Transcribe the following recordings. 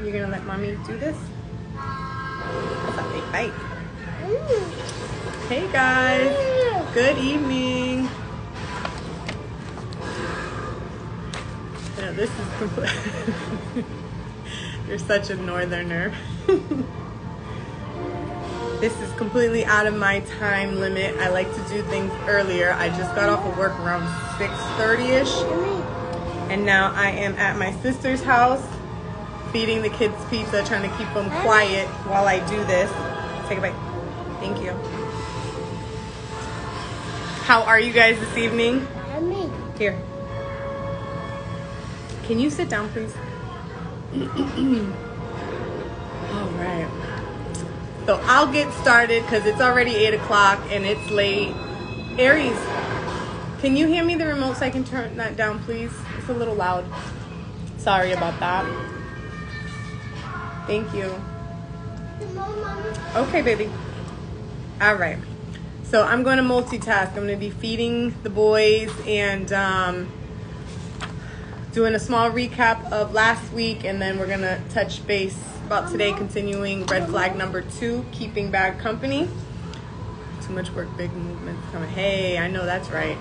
You're gonna let mommy do this? That's a big bite. Hey guys, good evening. Yeah, this is complete. You're such a northerner. This is completely out of my time limit. I like to do things earlier. I just got off of work around 6:30ish, and now I am at my sister's house feeding the kids pizza, trying to keep them quiet while I do this. Take a bite. Thank you. How are you guys this evening? Here. Can you sit down, please? All right. So I'll get started because it's already 8 o'clock and it's late. Aries, can you hand me the remote so I can turn that down, please? It's a little loud. Sorry about that. Thank you. Okay, baby. All right. So I'm going to multitask. I'm going to be feeding the boys and doing a small recap of last week, and then we're going to touch base about today, continuing red flag number 2, keeping bad company. Too much work, big movements coming. Hey, I know that's right.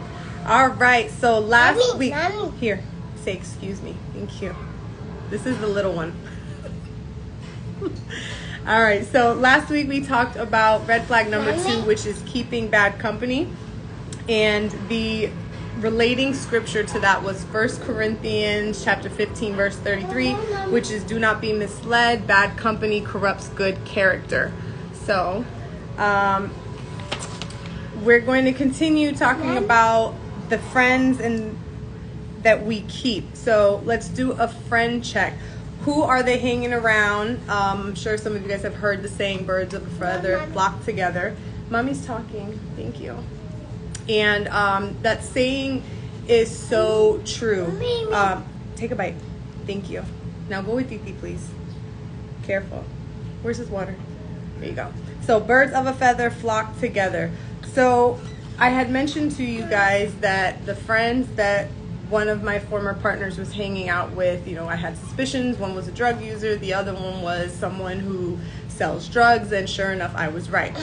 All right. So last week, here, say excuse me. Thank you. This is the little one. All right, so last week we talked about red flag number 2, which is keeping bad company, and the relating scripture to that was 1 Corinthians chapter 15 verse 33, which is do not be misled, bad company corrupts good character. So we're going to continue talking about the friends and that we keep. So let's do a friend check. Who are they hanging around? I'm sure some of you guys have heard the saying, birds of a feather flock together. Mommy's talking. Thank you. And that saying is so true. Take a bite. Thank you. Now go with Titi, please. Careful. Where's his water? There you go. So birds of a feather flock together. So I had mentioned to you guys that the friends that one of my former partners was hanging out with, I had suspicions. One was a drug user. The other one was someone who sells drugs. And sure enough, I was right.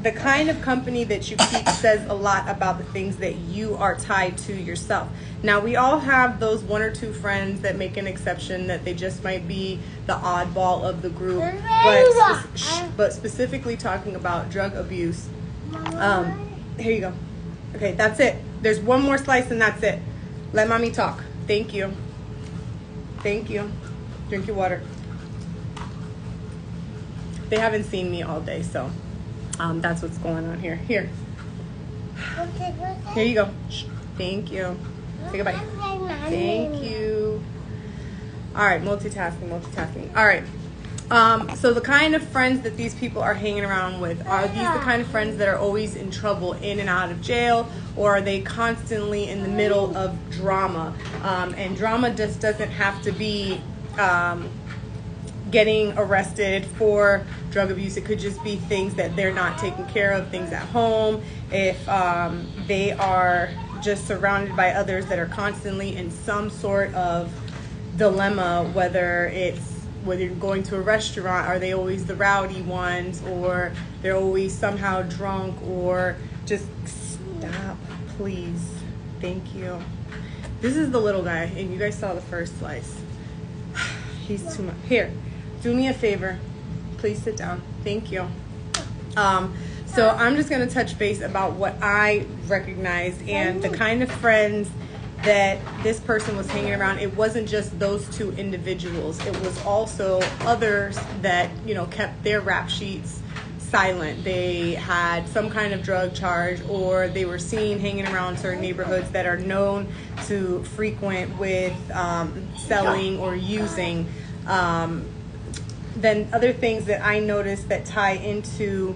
The kind of company that you keep says a lot about the things that you are tied to yourself. Now, we all have those 1 or 2 friends that make an exception, that they just might be the oddball of the group. But specifically talking about drug abuse. Here you go. Okay, that's it. There's one more slice and that's it. Let mommy talk. Thank you. Thank you. Drink your water. They haven't seen me all day, so that's what's going on here. Here. Here you go. Thank you. Take a bite. Thank you. All right, multitasking. All right. So the kind of friends that these people are hanging around with, are these the kind of friends that are always in trouble, in and out of jail, or are they constantly in the middle of drama? And drama just doesn't have to be getting arrested for drug abuse. It could just be things that they're not taking care of, things at home. If they are just surrounded by others that are constantly in some sort of dilemma, whether you're going to a restaurant, are they always the rowdy ones, or they're always somehow drunk, or just stop, please. Thank you. This is the little guy, and you guys saw the first slice. He's too much. Here, do me a favor. Please sit down. Thank you. So I'm just going to touch base about what I recognized and the kind of friends that this person was hanging around. It wasn't just those 2 individuals. It was also others that, kept their rap sheets silent. They had some kind of drug charge, or they were seen hanging around certain neighborhoods that are known to frequent with selling or using. Then other things that I noticed that tie into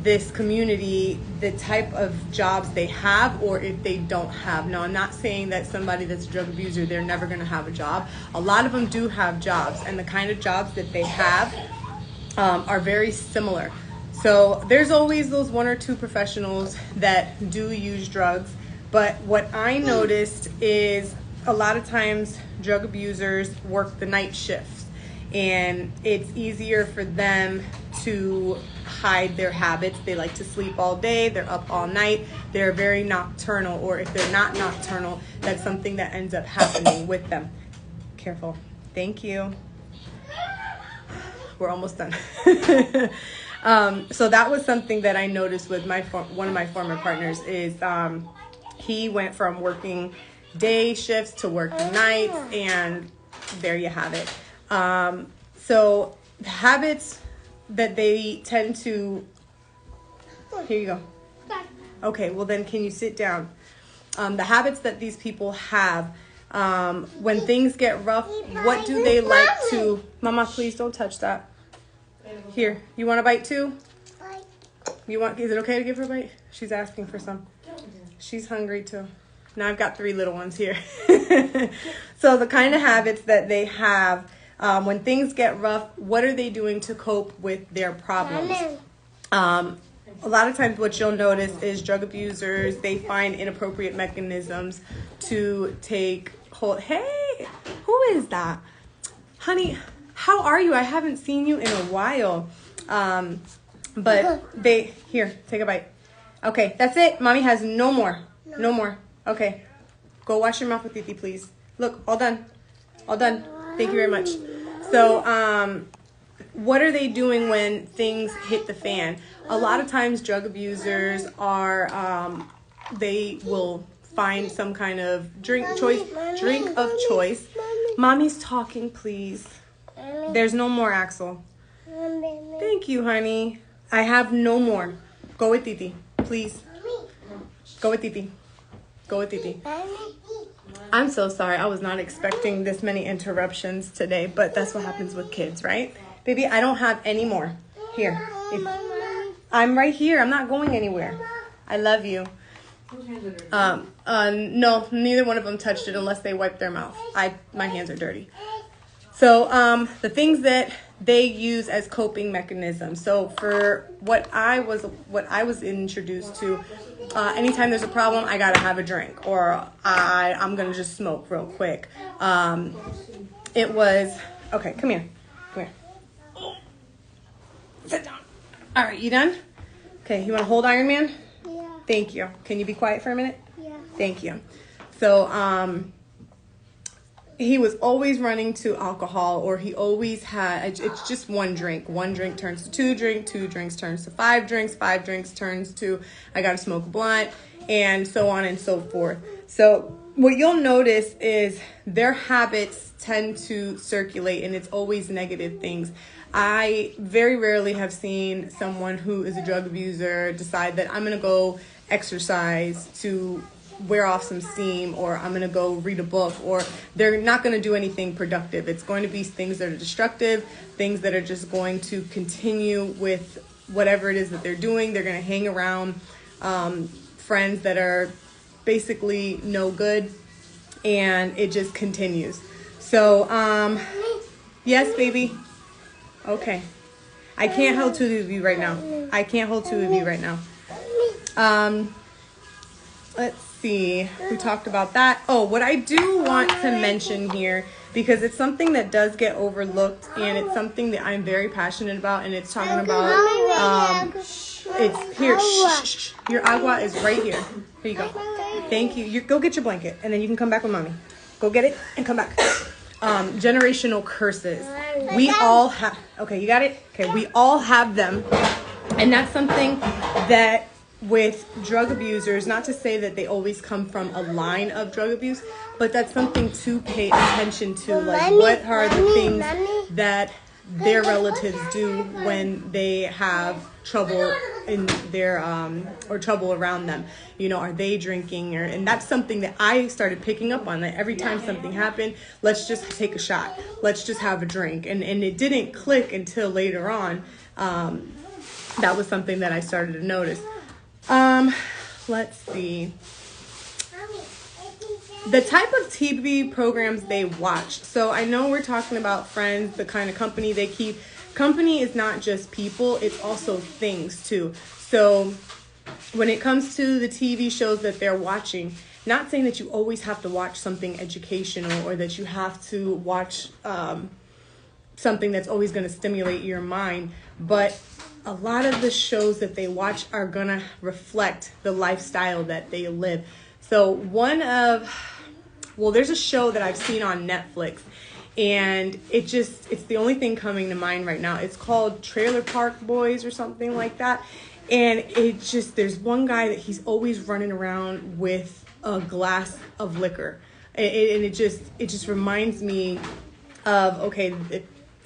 this community, the type of jobs they have, or if they don't have. Now, I'm not saying that somebody that's a drug abuser, they're never going to have a job. A lot of them do have jobs, and the kind of jobs that they have are very similar. So there's always those 1 or 2 professionals that do use drugs. But what I noticed is a lot of times drug abusers work the night shifts, and it's easier for them to hide their habits. They like to sleep all day, they're up all night, they're very nocturnal, or if they're not nocturnal, that's something that ends up happening with them. Careful. Thank you. We're almost done. So that was something that I noticed with one of my former partners is he went from working day shifts to working nights, and there you have it. So the habits that they tend to, here you go. Okay, well then can you sit down? The habits that these people have, when things get rough, what do they like to, Mama, please don't touch that. Here, you want a bite too? Is it okay to give her a bite? She's asking for some. She's hungry too. Now I've got 3 little ones here. So the kind of habits that they have, when things get rough, what are they doing to cope with their problems? A lot of times what you'll notice is drug abusers, they find inappropriate mechanisms to take hold. Hey, who is that? Honey, how are you? I haven't seen you in a while. But here, take a bite. Okay, that's it. Mommy has no more. No more. Okay. Go wash your mouth with Titi, please. Look, all done. All done. Thank you very much. So, what are they doing when things hit the fan? A lot of times drug abusers are, they will find some kind of drink of choice. Mommy's talking, please. There's no more, Axel. Thank you, honey. I have no more. Go with Titi, please. Go with Titi. Go with Titi. I'm so sorry. I was not expecting this many interruptions today, but that's what happens with kids, right? Baby, I don't have any more. Here. I'm right here. I'm not going anywhere. I love you. No, neither one of them touched it unless they wiped their mouth. My hands are dirty. So, the things that they use as coping mechanisms. So for what I was introduced to, anytime there's a problem, I gotta have a drink, or I'm gonna just smoke real quick. It was, okay, come here. Sit down. All right, you done? Okay, you wanna hold Iron Man? Yeah. Thank you. Can you be quiet for a minute? Yeah. Thank you. So, he was always running to alcohol, or he always had, it's just one drink. One drink turns to 2 drinks, 2 drinks turns to 5 drinks, 5 drinks turns to, I gotta smoke a blunt, and so on and so forth. So what you'll notice is their habits tend to circulate, and it's always negative things. I very rarely have seen someone who is a drug abuser decide that I'm gonna go exercise to wear off some steam, or I'm gonna go read a book, or they're not gonna do anything productive. It's going to be things that are destructive, things that are just going to continue with whatever it is that they're doing. They're gonna hang around friends that are basically no good, and it just continues. So, yes, baby. Okay. I can't hold 2 of you right now. I can't hold 2 of you right now. Let's see. We talked about that. Oh, what I do want to mention here, because it's something that does get overlooked, and it's something that I'm very passionate about, and it's talking about, it's here. Shh. Your agua is right here. Here you go. Thank you. Go get your blanket, and then you can come back with mommy. Go get it and come back. Generational curses. We all have, okay, you got it? Okay, we all have them. And that's something that with drug abusers, not to say that they always come from a line of drug abuse, but that's something to pay attention to. Like, what are the things that their relatives do when they have trouble in their or trouble around them? You know, are they drinking? And that's something that I started picking up on. That every time something happened, let's just take a shot, let's just have a drink. And it didn't click until later on. That was something that I started to notice. Let's see. The type of TV programs they watch. So I know we're talking about Friends, the kind of company they keep. Company is not just people, it's also things too. So when it comes to the TV shows that they're watching, not saying that you always have to watch something educational or that you have to watch something that's always going to stimulate your mind, but a lot of the shows that they watch are going to reflect the lifestyle that they live. So there's a show that I've seen on Netflix, and it's the only thing coming to mind right now. It's called Trailer Park Boys or something like that. And there's one guy that he's always running around with a glass of liquor. And it just reminds me of, okay,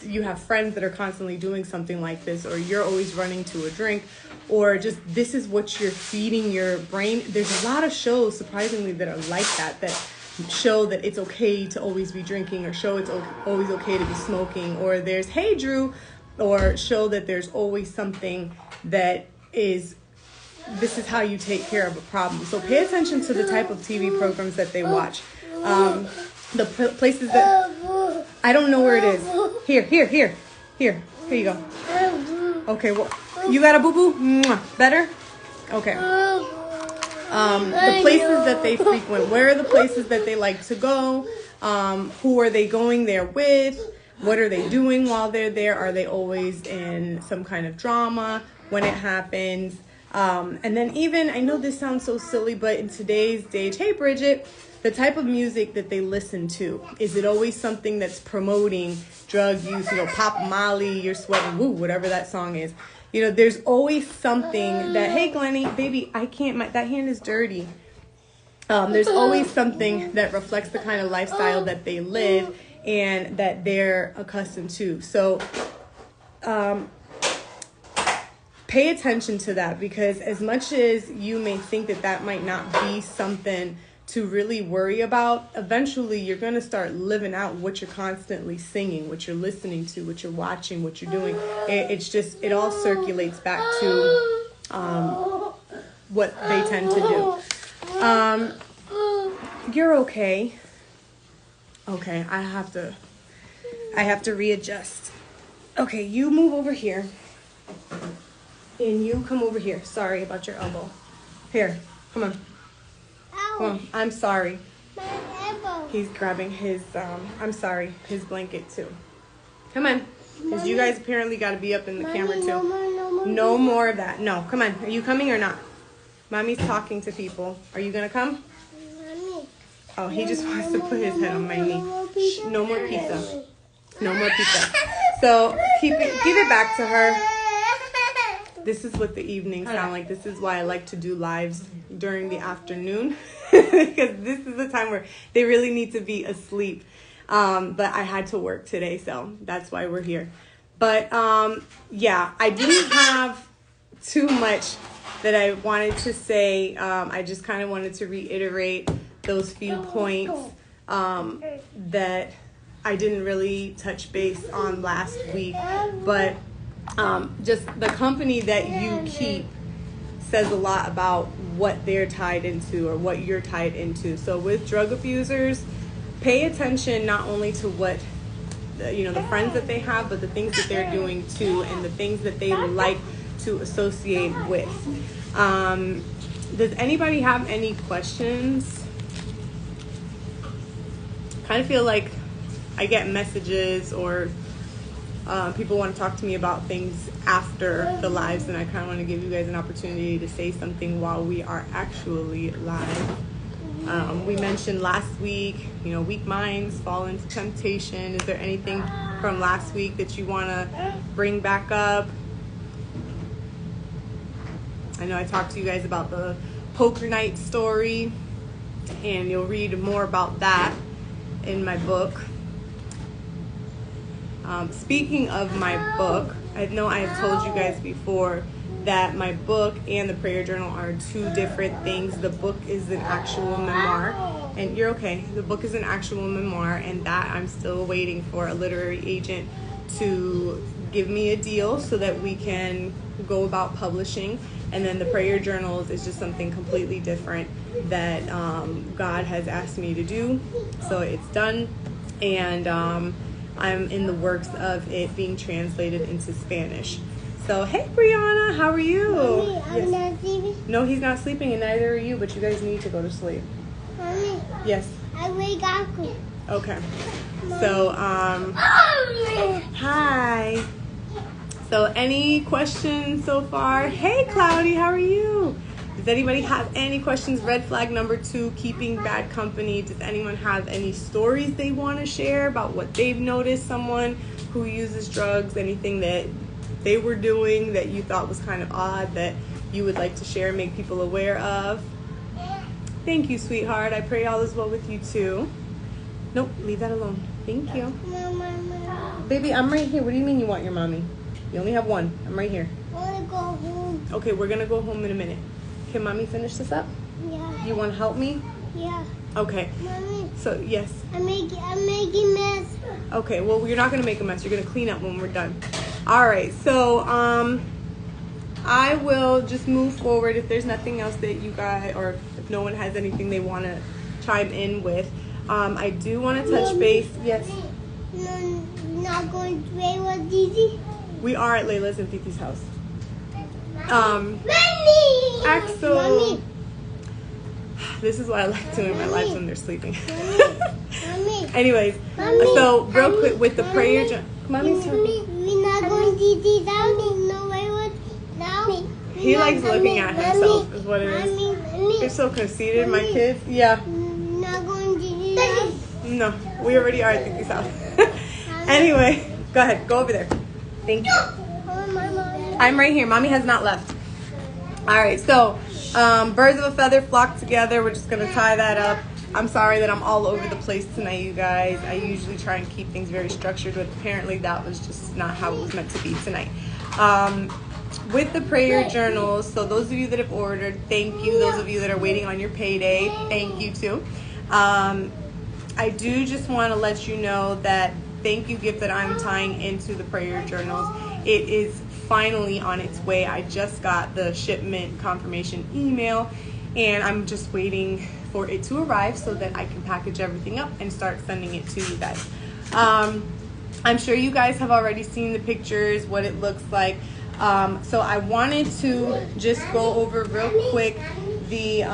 you have friends that are constantly doing something like this, or you're always running to a drink, or just this is what you're feeding your brain. There's a lot of shows, surprisingly, that are like that show that it's okay to always be drinking, or show it's always okay to be smoking, or there's Hey Drew, or show that there's always something that is, this is how you take care of a problem. So pay attention to the type of TV programs that they watch. Places that, I don't know where it is. Here you go. Okay, well, you got a boo-boo? Better? Okay. The places that they frequent, where are the places that they like to go? Who are they going there with? What are they doing while they're there? Are they always in some kind of drama when it happens? And then even, I know this sounds so silly, but in today's day, hey Bridget, the type of music that they listen to, is it always something that's promoting drug use? Pop Molly, you're sweating, woo, whatever that song is. There's always something that, hey Glennie, baby, I can't, that hand is dirty. There's always something that reflects the kind of lifestyle that they live and that they're accustomed to. So pay attention to that, because as much as you may think that might not be something to really worry about, eventually you're going to start living out what you're constantly singing, what you're listening to, what you're watching, what you're doing. It all circulates back to what they tend to do. You're okay. Okay, I have to readjust. Okay, you move over here. And you come over here. Sorry about your elbow. Here, come on. Come on. I'm sorry. My elbow. He's grabbing his, his blanket too. Come on. Because you guys apparently got to be up in the camera too. No more of that. No, come on. Are you coming or not? Mommy's talking to people. Are you going to come? Mommy. Oh, he just wants to put his head on my knee. Shh, no more pizza. No more pizza. So keep it back to her. This is what the evenings sound like. This is why I like to do lives during the afternoon, because this is the time where they really need to be asleep. But I had to work today, so that's why we're here. But yeah, I didn't have too much that I wanted to say. I just kind of wanted to reiterate those few points that I didn't really touch base on last week. But just the company that you keep says a lot about what they're tied into or what you're tied into. So with drug abusers, pay attention not only to what the friends that they have, but the things that they're doing too, and the things that they like to associate with. Does anybody have any questions? Kind of feel like I get messages or people want to talk to me about things after the lives, and I kind of want to give you guys an opportunity to say something while we are actually live. We mentioned last weak minds fall into temptation. Is there anything from last week that you want to bring back up? I know I talked to you guys about the poker night story, and you'll read more about that in my book. Speaking of my book, I know I have told you guys before that my book and the prayer journal are two different things. The book is an actual memoir, and you're okay. The book is an actual memoir, and that I'm still waiting for a literary agent to give me a deal so that we can go about publishing. And then the prayer journals is just something completely different that God has asked me to do. So it's done, and I'm in the works of it being translated into Spanish. So, hey, Brianna, how are you? Mommy, I'm not sleeping. No, he's not sleeping, and neither are you, but you guys need to go to sleep. Mommy, Yes. I wake up. Okay. So, hi. So, any questions so far? Hey, Cloudy, how are you? Does anybody have any questions? Red flag number 2, keeping bad company. Does anyone have any stories they want to share about what they've noticed someone who uses drugs, anything that they were doing that you thought was kind of odd that you would like to share and make people aware of? Thank you, sweetheart. I pray all is well with you too. Nope, leave that alone. Thank you. Mama, Baby, I'm right here. What do you mean you want your mommy? You only have one. I'm right here. I want to go home. Okay, we're going to go home in a minute. Can mommy finish this up? Yeah. You want to help me? Yeah. Okay. Mommy, So, yes. I'm making mess. Okay, well, you're not going to make a mess. You're going to clean up when we're done. All right, so I will just move forward if there's nothing else that you guys, or if no one has anything they want to chime in with. I do want to touch base. Yes. No, not going to play with Didi. We are at Layla's and Titi's house. Mommy! Axel. Mommy. This is what I like doing in my life when they're sleeping. Mommy. Anyways, Mommy. so real quick with the prayer. Mommy's Mommy, we're not going to Didi down. No way with down. He likes looking at himself, is what it is. Mommy. You're so conceited, my kids. Yeah. Not going to Didi down. No, we already are at Titi's house. Anyway, go ahead. Go over there. Thank you. Oh, my mom. I'm right here. Mommy has not left. All right, so birds of a feather flock together. We're just going to tie that up. I'm sorry that I'm all over the place tonight, you guys. I usually try and keep things very structured, but apparently that was just not how it was meant to be tonight. With the prayer journals, so those of you that have ordered, thank you. Those of you that are waiting on your payday, thank you too. I do just want to let you know that thank you gift that I'm tying into the prayer journals. It is finally on its way. I just got the shipment confirmation email and I'm just waiting for it to arrive so that I can package everything up and start sending it to you guys. I'm sure you guys have already seen the pictures, what it looks like. So I wanted to just go over real quick the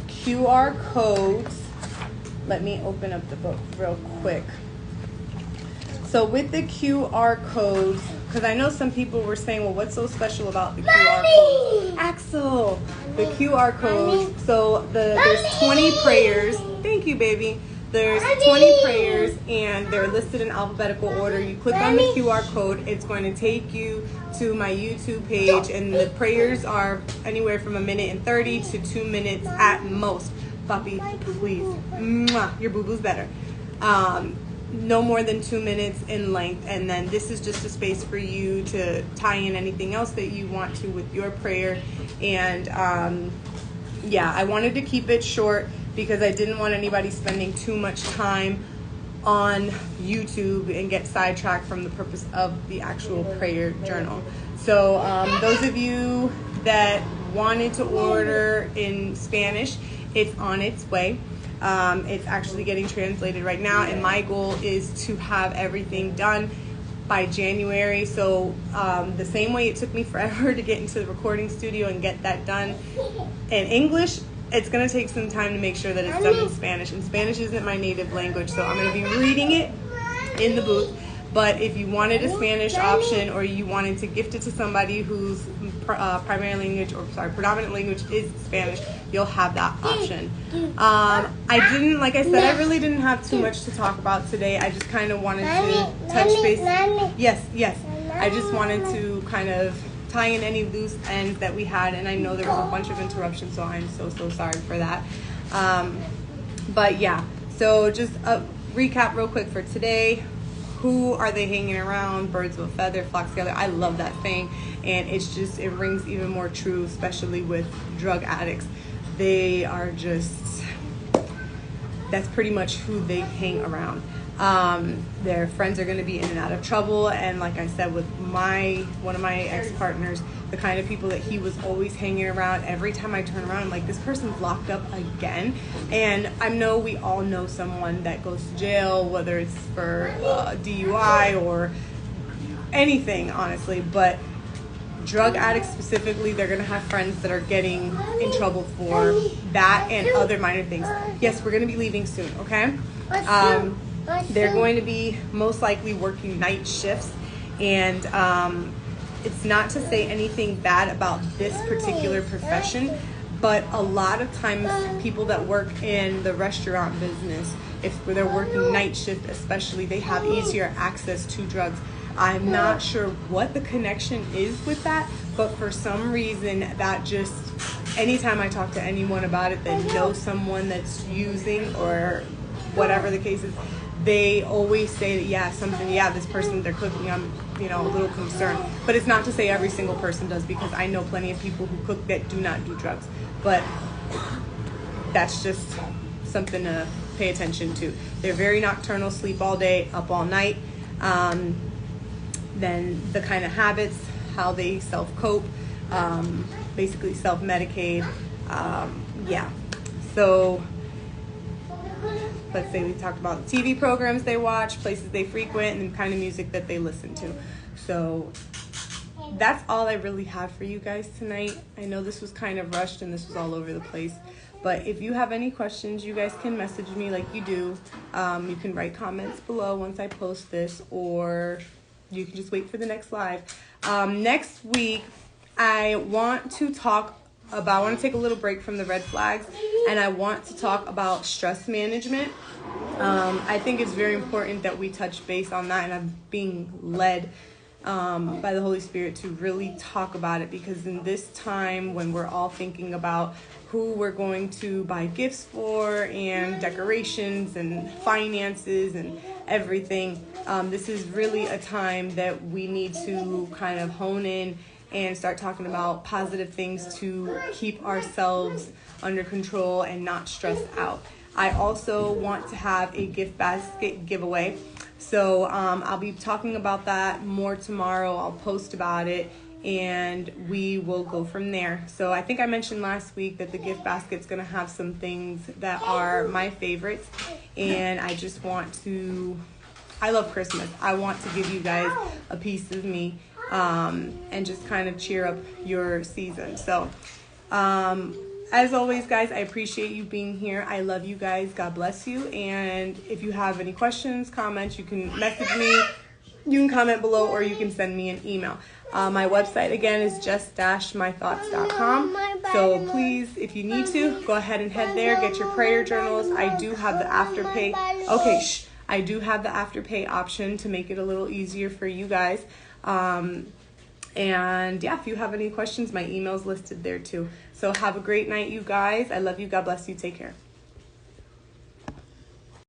QR codes. Let me open up the book real quick. So with the QR codes, because I know some people were saying, well, what's so special about the QR codes? Axel, the QR codes. So there's 20 prayers. Thank you, baby. There's 20 prayers and they're listed in alphabetical order. You click on the QR code, it's going to take you to my YouTube page, and the prayers are anywhere from 1:30 to 2 minutes at most. Puppy, please. Mwah, your boo-boo's better. No more than 2 minutes in length, and then this is just a space for you to tie in anything else that you want to with your prayer. And yeah, I wanted to keep it short because I didn't want anybody spending too much time on YouTube and get sidetracked from the purpose of the actual prayer journal. So those of you that wanted to order in Spanish, it's on its way. It's actually getting translated right now, and my goal is to have everything done by January. So the same way it took me forever to get into the recording studio and get that done in English, it's going to take some time to make sure that it's done in Spanish. And Spanish isn't my native language, so I'm going to be reading it in the booth. But if you wanted a Spanish option, or you wanted to gift it to somebody whose predominant language is Spanish, you'll have that option. Like I said, I really didn't have too much to talk about today. I just kind of wanted to touch base. Yes. I just wanted to kind of tie in any loose ends that we had, and I know there was a bunch of interruptions, so I'm so sorry for that. But yeah, so just a recap real quick for today. Who are they hanging around? Birds of a feather flock together. I love that saying, and it rings even more true, especially with drug addicts. They are just, that's pretty much who they hang around. Their friends are going to be in and out of trouble, and like I said, with one of my ex-partners, the kind of people that he was always hanging around, every time I turn around, I'm like, this person's locked up again. And I know we all know someone that goes to jail, whether it's for DUI or anything, honestly, but drug addicts specifically, they're going to have friends that are getting in trouble for that and other minor things. Yes, we're going to be leaving soon, okay? They're going to be most likely working night shifts, and it's not to say anything bad about this particular profession, but a lot of times people that work in the restaurant business, if they're working night shift especially, they have easier access to drugs. I'm not sure what the connection is with that, but for some reason that just, anytime I talk to anyone about it that knows someone that's using or whatever the case is, they always say that, this person, they're cooking, I'm, a little concerned. But it's not to say every single person does, because I know plenty of people who cook that do not do drugs. But that's just something to pay attention to. They're very nocturnal, sleep all day, up all night. Then the kind of habits, how they self-cope, basically self-medicate. So let's say we talked about the TV programs they watch, places they frequent, and the kind of music that they listen to. So that's all I really have for you guys tonight. I know this was kind of rushed and this was all over the place, but if you have any questions, you guys can message me like you do. You can write comments below once I post this, or you can just wait for the next live. Next week, I want to take a little break from the red flags, and I want to talk about stress management. I think it's very important that we touch base on that, and I'm being led by the Holy Spirit to really talk about it, because in this time when we're all thinking about who we're going to buy gifts for and decorations and finances and everything, this is really a time that we need to kind of hone in and start talking about positive things to keep ourselves under control and not stress out. I also want to have a gift basket giveaway. So I'll be talking about that more tomorrow. I'll post about it, and we will go from there. So I think I mentioned last week that the gift basket's going to have some things that are my favorites, and I love Christmas. I want to give you guys a piece of me, and just kind of cheer up your season. So as always, guys, I appreciate you being here. I love you guys. God bless you. And if you have any questions, comments, you can message me. You can comment below, or you can send me an email. My website, again, is Jess.My.Thoughts.com. So please, if you need to, go ahead and head there. Get your prayer journals. I do have the Afterpay. I do have the Afterpay option to make it a little easier for you guys. And if you have any questions, my email's listed there too. So have a great night, you guys. I love you. God bless you. Take care.